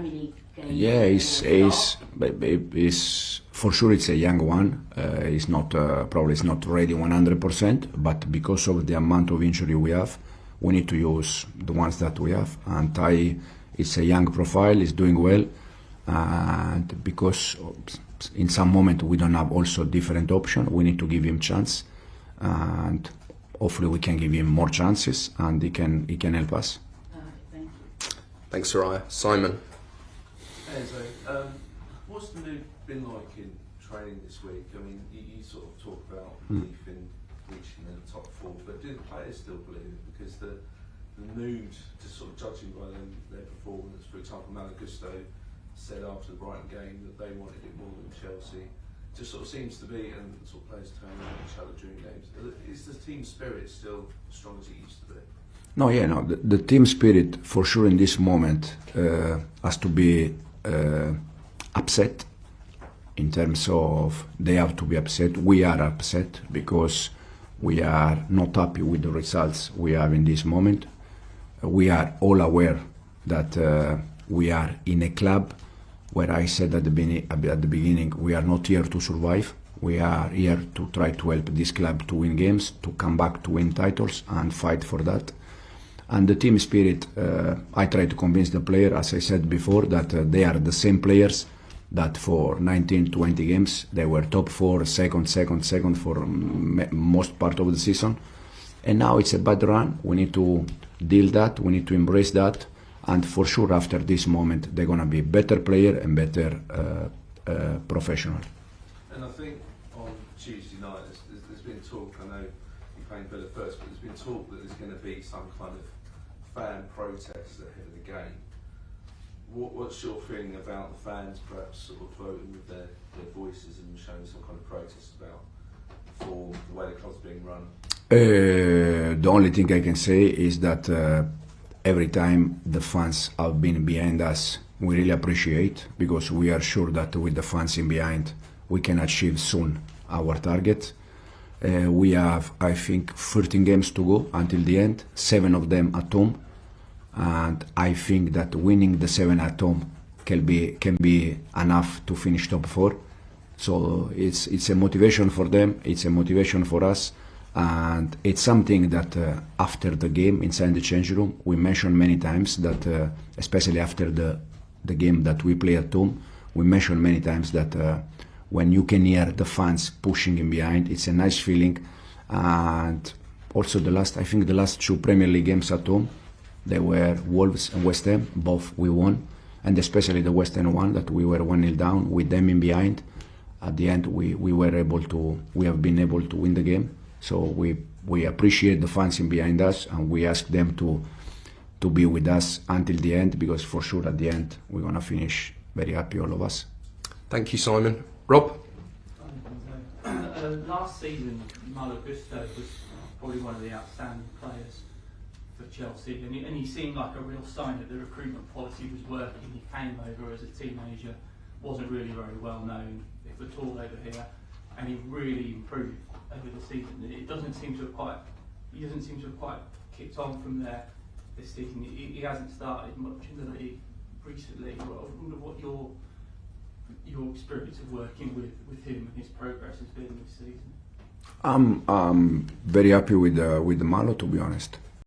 Premier League game. Yeah, he's for sure it's a young one. He's not probably it's not ready 100%, but because of the amount of injury we have, we need to use the ones that we have. And it's a young profile, he's doing well, and because in some moment we don't have also different option, we need to give him chance, and hopefully we can give him more chances, and he can help us. Thank you. Thanks, Soraya. Simon. Hey, Zoe. What's the mood been like in training this week? I mean, you sort of talk about belief in reaching the top four, but do the players still believe it? Because the mood, just sort of judging by their performance, for example, Malagusto said after the Brighton game that they wanted it more than Chelsea. Just sort of seems to be, and sort of players turning on each other during games. Is the team spirit still as strong as it used to be? No, yeah, no. The team spirit for sure in this moment has to be upset. In terms of they have to be upset. We are upset because we are not happy with the results we have in this moment. We are all aware that we are in a club where I said at the beginning, we are not here to survive. We are here to try to help this club to win games, to come back to win titles and fight for that. And the team spirit, I try to convince the player, as I said before, that they are the same players that for 19, 20 games, they were top four, second for most part of the season. And now it's a bad run. We need to deal that, we need to embrace that. And for sure, after this moment, they're going to be better player and better professional. And I think on Tuesday night, there's been talk, I know you're playing Villa first, but there's been talk that there's going to be some kind of fan protest ahead of the game. What's your feeling about the fans perhaps sort of voting with their voices and showing some kind of protest about for the way the club's being run? The only thing I can say is that every time the fans have been behind us, we really appreciate, because we are sure that with the fans in behind, we can achieve soon our target. We have, I think, 13 games to go until the end, 7 of them at home. And I think that winning the 7 at home can be enough to finish top 4. So it's a motivation for them, it's a motivation for us, and it's something that after the game inside the change room we mentioned many times that especially after the game that we play at home, we mentioned many times that when you can hear the fans pushing in behind, it's a nice feeling. And also the last 2 Premier League games at home, they were Wolves and West Ham, both we won, and especially the West Ham one that we were 1-0 down with them in behind. At the end, we have been able to win the game. So we appreciate the fans in behind us, and we ask them to be with us until the end, because for sure at the end we're gonna finish very happy, all of us. Thank you, Simon. Rob? Last season, Malagusto was probably one of the outstanding players for Chelsea, and he seemed like a real sign that the recruitment policy was working. He came over as a teenager, wasn't really very well known, if at all, over here, and he really improved over the season. It doesn't seem to have quite kicked on from there this season. He hasn't started much in the league recently. I wonder what your experience of working with him and his progress has been this season. I'm very happy with the Malo, to be honest.